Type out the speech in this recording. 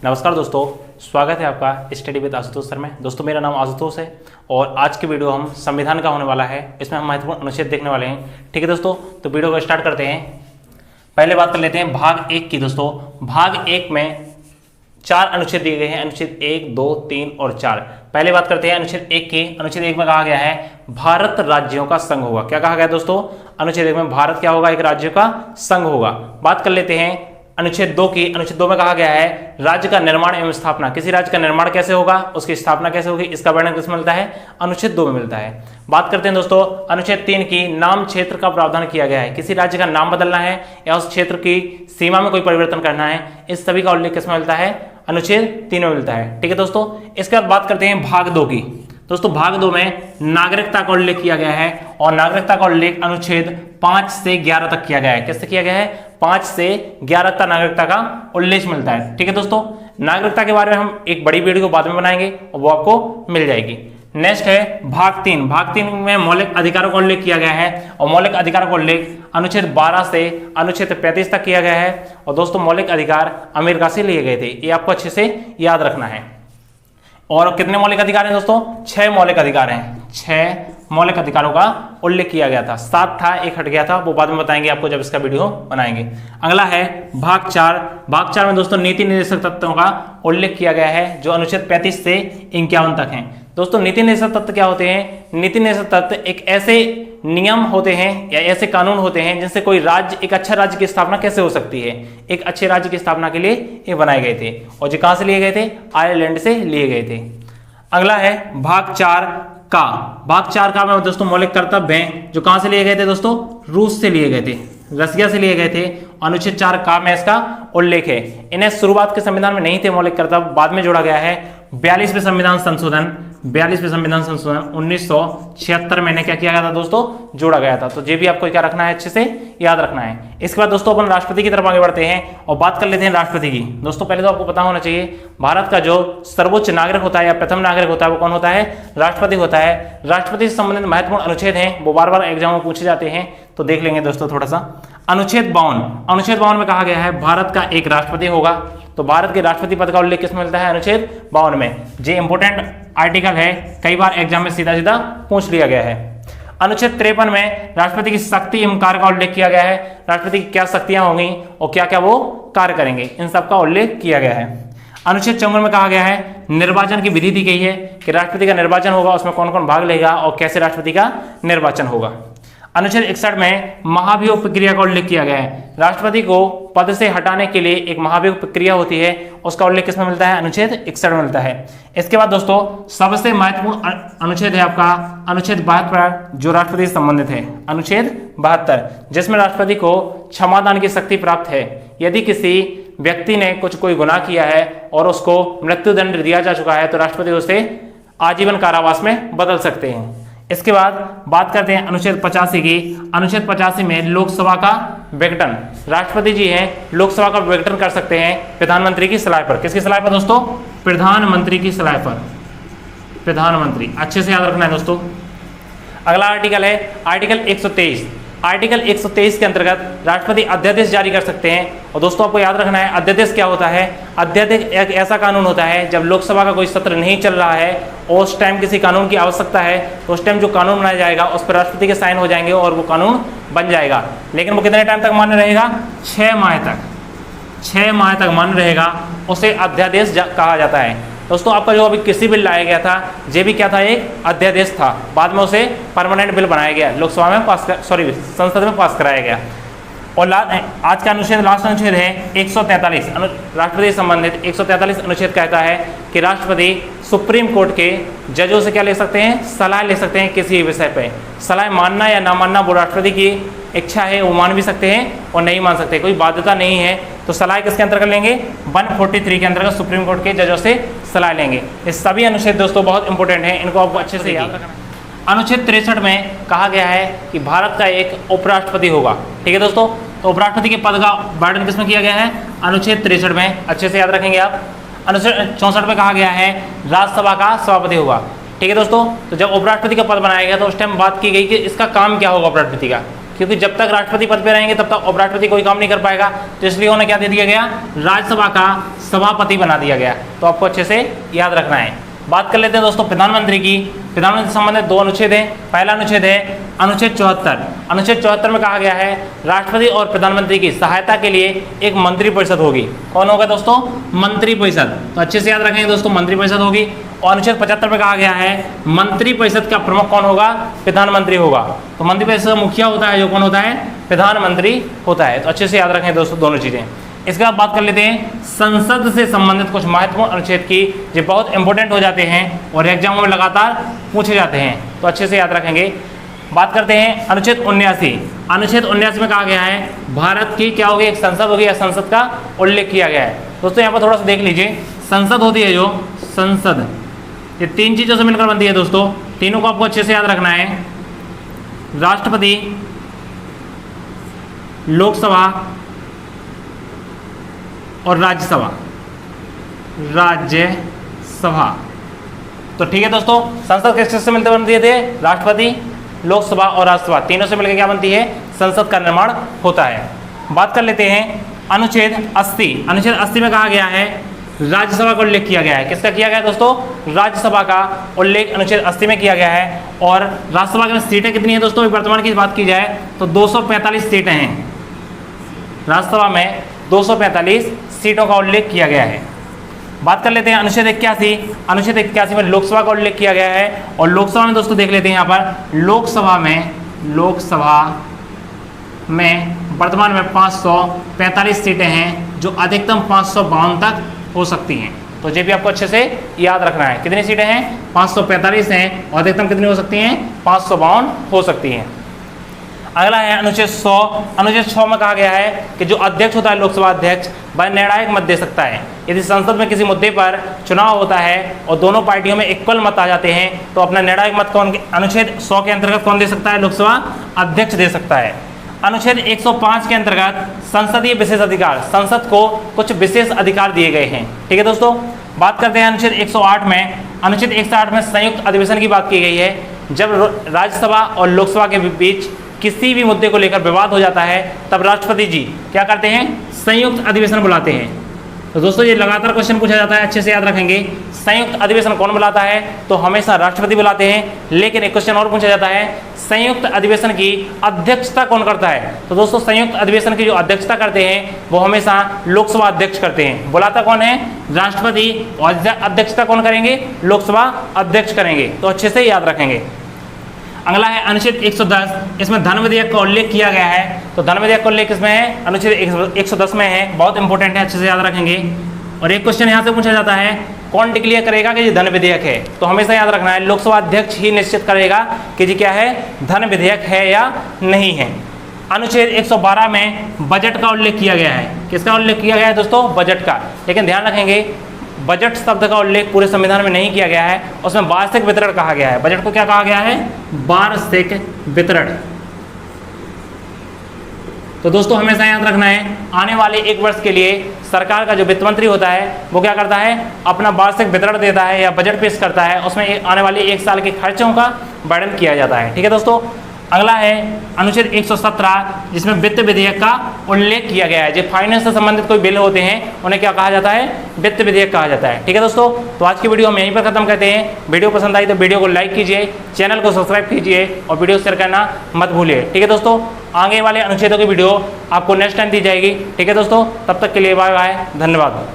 नमस्कार दोस्तों, स्वागत है आपका स्टडी विद आशुतोष सर में। दोस्तों मेरा नाम आशुतोष है और आज की वीडियो हम संविधान का होने वाला है। इसमें हम महत्वपूर्ण अनुच्छेद देखने वाले हैं। ठीक है दोस्तों, तो वीडियो को स्टार्ट करते हैं। पहले बात कर लेते हैं भाग 1 की। दोस्तों भाग 1 में 4 अनुच्छेद दिए गए हैं, अनुच्छेद 1, 2, 3 और 4। पहले बात करते हैं अनुच्छेद 1 की। अनुच्छेद 1 में कहा गया है भारत राज्यों का संघ होगा। क्या कहा गया दोस्तों? अनुच्छेद 1 में भारत क्या होगा? एक राज्य का संघ होगा। बात कर लेते हैं अनुच्छेद 2 की। अनुच्छेद 2 में कहा गया है राज्य का निर्माण एवं स्थापना। किसी राज्य का निर्माण कैसे होगा, उसकी स्थापना कैसे होगी, इसका वर्णन किसमें मिलता है? अनुच्छेद 2 में मिलता है। बात करते हैं दोस्तों अनुच्छेद 3 की। नाम क्षेत्र का प्रावधान किया गया है। किसी राज्य का नाम बदलना है या उस क्षेत्र की सीमा में कोई परिवर्तन करना है, इस सभी का उल्लेख किसमें मिलता है? अनुच्छेद 3 में मिलता है। ठीक है दोस्तों, इसके बाद बात करते हैं भाग 2 की। दोस्तों भाग 2 में नागरिकता का उल्लेख किया गया है और नागरिकता का उल्लेख अनुच्छेद 5 से 11 तक किया गया है। किससे किया गया है? 5 से 11 तक नागरिकता का उल्लेख मिलता है। ठीक है दोस्तों, नागरिकता के बारे में हम एक बड़ी वीडियो को बाद में बनाएंगे और वो आपको मिल जाएगी। नेक्स्ट है भाग 3। भाग 3 में मौलिक अधिकारों का उल्लेख किया गया है और मौलिक अधिकारों का उल्लेख अनुच्छेद 12 से अनुच्छेद 35 तक किया गया है। और दोस्तों मौलिक अधिकार अमेरिका से लिए गए थे, ये आपको अच्छे से याद रखना है। और कितने मौलिक अधिकार हैं दोस्तों? 6 मौलिक अधिकार हैं। 6 मौलिक अधिकारों का उल्लेख किया गया था। 7 था, एक हट गया था, वो बाद में बताएंगे आपको जब इसका वीडियो बनाएंगे। अगला है भाग 4। भाग 4 में दोस्तों नीति निर्देशक तत्वों का उल्लेख किया गया है जो अनुच्छेद 35 से 51 तक हैं। दोस्तों नीति निर्देशक तत्व क्या होते हैं? नीति निर्देशक तत्व एक ऐसे नियम होते हैं या ऐसे कानून होते हैं जिनसे कोई राज्य, एक अच्छा राज्य की स्थापना कैसे हो सकती है। एक अच्छे राज्य की स्थापना के लिए ये बनाए गए थे। और जो कहां से लिए गए थे? आयरलैंड से लिए गए थे। अगला है भाग 4 का। भाग 4 का में दोस्तों मौलिक कर्तव्य हैं जो कहां से लिए गए थे दोस्तों? रूस से लिए गए थे, रसिया से लिए गए थे। अनुच्छेद 4 का में इसका उल्लेख है। इन्हें शुरुआत के संविधान में नहीं थे मौलिक कर्तव्य, बाद में जोड़ा गया है। 42वें संविधान संशोधन 1976 में क्या किया गया था दोस्तों? जोड़ा गया था। तो ये भी आपको क्या रखना है, अच्छे से याद रखना है। इसके बाद दोस्तों अपन राष्ट्रपति की तरफ आगे बढ़ते हैं और बात कर लेते हैं राष्ट्रपति की। दोस्तों पहले तो आपको पता होना चाहिए भारत का जो सर्वोच्च नागरिक होता है या प्रथम नागरिक होता है वो कौन होता है? राष्ट्रपति होता है। राष्ट्रपति से संबंधित महत्वपूर्ण अनुच्छेद हैं, वो बार बार एग्जाम में पूछे जाते हैं, तो देख लेंगे दोस्तों थोड़ा सा। अनुच्छेद 52। अनुच्छेद 52 में कहा गया है भारत का एक राष्ट्रपति होगा। तो भारत के राष्ट्रपति पद का उल्लेख किसमें मिलता है? अनुच्छेद 52 में। ये इंपोर्टेंट आर्टिकल है, कई बार एग्जाम में सीधा सीधा पूछ लिया गया है। अनुच्छेद 53 में राष्ट्रपति की शक्ति एवं कार्य का उल्लेख किया गया है। राष्ट्रपति की क्या शक्तियां होंगी और क्या क्या वो कार्य करेंगे, इन सब का उल्लेख किया गया है। अनुच्छेद 54 में कहा गया है निर्वाचन की विधि दी गई है कि राष्ट्रपति का निर्वाचन होगा, उसमें कौन कौन भाग लेगा और कैसे राष्ट्रपति का निर्वाचन होगा। अनुच्छेद 61 में महाभियोग प्रक्रिया का उल्लेख किया गया है। राष्ट्रपति को पद से हटाने के लिए एक महाभियोग प्रक्रिया होती है, उसका उल्लेख किसमें मिलता है? अनुच्छेद 61 में मिलता है। इसके बाद दोस्तों सबसे महत्वपूर्ण अनुच्छेद है आपका अनुच्छेद 72 जो राष्ट्रपति से संबंधित है। अनुच्छेद 72 जिसमें राष्ट्रपति को क्षमादान की शक्ति प्राप्त है। यदि किसी व्यक्ति ने कोई गुनाह किया है और उसको मृत्युदंड दिया जा चुका है तो राष्ट्रपति उसे आजीवन कारावास में बदल सकते हैं। इसके बाद बात करते हैं अनुच्छेद 85 की। अनुच्छेद 85 में लोकसभा का विघटन। राष्ट्रपति जी हैं लोकसभा का विघटन कर सकते हैं प्रधानमंत्री की सलाह पर। किसकी सलाह पर दोस्तों? प्रधानमंत्री की सलाह पर। प्रधानमंत्री, अच्छे से याद रखना है दोस्तों। अगला आर्टिकल है आर्टिकल 123। आर्टिकल 123 के अंतर्गत राष्ट्रपति अध्यादेश जारी कर सकते हैं। और दोस्तों आपको याद रखना है अध्यादेश क्या होता है? अध्यादेश एक ऐसा कानून होता है जब लोकसभा का कोई सत्र नहीं चल रहा है और उस टाइम किसी कानून की आवश्यकता है तो उस टाइम जो कानून बनाया जाएगा उस पर राष्ट्रपति के साइन हो जाएंगे और वो कानून बन जाएगा। लेकिन वो कितने टाइम तक मान्य रहेगा? 6 माह तक। 6 माह तक मान्य रहेगा, उसे अध्यादेश कहा जाता है। दोस्तों आपका जो अभी कृषि बिल लाया गया था ये भी क्या था? एक अध्यादेश था। बाद में उसे परमानेंट बिल बनाया गया, लोकसभा में संसद में पास कराया गया। और आज का अनुच्छेद लास्ट अनुच्छेद है 143 राष्ट्रपति से संबंधित। 143 अनुच्छेद कहता है कि राष्ट्रपति सुप्रीम कोर्ट के जजों से क्या ले सकते हैं? सलाह ले सकते हैं किसी विषय पे। सलाह मानना या ना मानना वो राष्ट्रपति की इच्छा है, वो मान भी सकते हैं और नहीं मान सकते, कोई बाध्यता नहीं है। तो सलाह किसके अंतर्गत लेंगे? 143 के अंतर्गत सुप्रीम कोर्ट के जजों से सलाह लेंगे। ये सभी अनुच्छेद दोस्तों बहुत इंपॉर्टेंट है, इनको आपको अच्छे से याद रखना। अनुच्छेद 63 में कहा गया है कि भारत का एक उपराष्ट्रपति होगा। ठीक है दोस्तों, तो उपराष्ट्रपति के पद का वर्णन किसमें किया गया है? अनुच्छेद 63 में, अच्छे से याद रखेंगे आप। अनुच्छेद 64 में कहा गया है राज्यसभा का सभापति होगा। ठीक है दोस्तों, तो जब उपराष्ट्रपति का पद बनाया गया तो उस टाइम बात की गई कि इसका काम क्या होगा उपराष्ट्रपति का। क्योंकि जब तक राष्ट्रपति पद पे रहेंगे तब तक उपराष्ट्रपति कोई काम नहीं कर पाएगा, तो इसलिए उन्हें क्या दे दिया गया, राज्यसभा का सभापति बना दिया गया। तो आपको अच्छे से याद रखना है। बात कर लेते हैं दोस्तों प्रधानमंत्री की। प्रधानमंत्री से संबंधित 2 अनुच्छेद हैं। पहला अनुच्छेद है अनुच्छेद 74। अनुच्छेद 74 में कहा गया है राष्ट्रपति और प्रधानमंत्री की सहायता के लिए एक मंत्रिपरिषद होगी। कौन होगा दोस्तों, मंत्रिपरिषद। तो अच्छे से याद रखेंगे दोस्तों, मंत्रिपरिषद होगी। और अनुच्छेद 75 में कहा गया है मंत्रिपरिषद का प्रमुख कौन होगा, प्रधानमंत्री होगा। तो मंत्रिपरिषद का मुखिया होता है जो कौन होता है, प्रधानमंत्री होता है। तो अच्छे से याद रखें दोस्तों दोनों चीजें। इसके बाद बात कर लेते हैं संसद से संबंधित कुछ महत्वपूर्ण अनुच्छेद की, जो बहुत इंपॉर्टेंट हो जाते हैं और एग्जामों में लगातार पूछे जाते हैं। तो अच्छे से याद रखेंगे। बात करते हैं अनुच्छेद 79। अनुच्छेद 79 में कहा गया है भारत की क्या होगी, एक संसद होगी या संसद का उल्लेख किया गया है। दोस्तों यहाँ पर थोड़ा सा देख लीजिए, संसद होती है जो संसद, ये 3 चीजों से मिलकर बनती है दोस्तों। तीनों को आपको अच्छे से याद रखना है, राष्ट्रपति, लोकसभा और राज्यसभा। राज्यसभा, तो ठीक है दोस्तों, संसद किस से मिलकर बनती है, राष्ट्रपति, लोकसभा और राज्यसभा, तीनों से मिलकर क्या बनती है, संसद का निर्माण होता है। बात कर लेते हैं अनुच्छेद 80। अनुच्छेद 80 में कहा गया है राज्यसभा का उल्लेख किया गया है। किसका किया गया है दोस्तों, राज्यसभा का उल्लेख अनुच्छेद 80 में किया गया है। और राज्यसभा में सीटें कितनी है दोस्तों, वर्तमान की बात की जाए तो 245 सीटें हैं। राज्यसभा में 245 सीटों का उल्लेख किया गया है। बात कर लेते हैं अनुच्छेद 81। अनुच्छेद 81 में लोकसभा का उल्लेख किया गया है। और लोकसभा में दोस्तों देख लेते हैं यहाँ पर, लोकसभा में वर्तमान में 545 सीटें हैं, जो अधिकतम 552 तक हो सकती हैं। तो ये भी आपको अच्छे से याद रखना है। कितनी सीटें हैं, 545 हैं, और अधिकतम कितनी हो सकती हैं, 552 हो सकती हैं। अगला है अनुच्छेद 100। अनुच्छेद 100 में कहा गया है कि जो अध्यक्ष होता है, लोकसभा अध्यक्ष, वह निर्णायक मत दे सकता है। यदि संसद में किसी मुद्दे पर चुनाव होता है और दोनों पार्टियों में इक्वल मत आ जाते हैं, तो अपना निर्णायक मत कौन, अनुच्छेद 100 के अंतर्गत कौन दे सकता है, लोकसभा अध्यक्ष दे सकता है। अनुच्छेद 105 के अंतर्गत संसदीय विशेष अधिकार, संसद को कुछ विशेष अधिकार दिए गए हैं। ठीक है दोस्तों। बात करते हैं अनुच्छेद 108 में। अनुच्छेद 108 में संयुक्त अधिवेशन की बात की गई है। जब राज्यसभा और लोकसभा के बीच किसी भी मुद्दे को लेकर विवाद हो जाता है, तब राष्ट्रपति जी क्या करते हैं, संयुक्त अधिवेशन बुलाते हैं। तो दोस्तों ये लगातार क्वेश्चन पूछा जाता है, अच्छे से याद रखेंगे। संयुक्त अधिवेशन कौन बुलाता है, तो हमेशा राष्ट्रपति बुलाते हैं। लेकिन एक क्वेश्चन और पूछा जाता है, संयुक्त अधिवेशन की अध्यक्षता कौन करता है। तो दोस्तों संयुक्त अधिवेशन की जो अध्यक्षता करते हैं वो हमेशा लोकसभा अध्यक्ष करते हैं। बुलाता कौन है, राष्ट्रपति, और अध्यक्षता कौन करेंगे, लोकसभा अध्यक्ष करेंगे। तो अच्छे से याद रखेंगे। अगला है अनुच्छेद 110। इसमें धन विधेयक का उल्लेख किया गया है। तो धन विधेयक का उल्लेख किसमें है, अनुच्छेद 110 में है। बहुत इंपॉर्टेंट है, अच्छे से याद रखेंगे। और एक क्वेश्चन यहाँ से पूछा जाता है, कौन डिक्लेयर करेगा कि ये धन विधेयक है। तो हमेशा याद रखना है, लोकसभा अध्यक्ष ही निश्चित करेगा कि जी क्या है, धन विधेयक है या नहीं है। अनुच्छेद 112 में बजट का उल्लेख किया गया है। किसका उल्लेख किया गया है दोस्तों, बजट का। लेकिन ध्यान रखेंगे, बजट शब्द का उल्लेख पूरे संविधान में नहीं किया गया है, उसमें वार्षिक वितरण कहा गया है। बजट को क्या कहा गया है, वार्षिक वितरण। तो दोस्तों हमेशा याद रखना है, आने वाले 1 वर्ष के लिए सरकार का जो वित्त मंत्री होता है वो क्या करता है, अपना वार्षिक वितरण देता है या बजट पेश करता है। उसमें आने वाले 1 साल के खर्चों का वर्णन किया जाता है। ठीक है दोस्तों। अगला है अनुच्छेद 117, जिसमें वित्त विधेयक का उल्लेख किया गया है। जो फाइनेंस से संबंधित कोई बिल होते हैं उन्हें क्या कहा जाता है, वित्त विधेयक कहा जाता है। ठीक है दोस्तों। तो आज की वीडियो हम यहीं पर खत्म करते हैं। वीडियो पसंद आई तो वीडियो को लाइक कीजिए, चैनल को सब्सक्राइब कीजिए और वीडियो शेयर करना मत भूलिए। ठीक है दोस्तों। आगे वाले अनुच्छेदों की वीडियो आपको नेक्स्ट टाइम दी जाएगी। ठीक है दोस्तों। तब तक के लिए बाय बाय, धन्यवाद।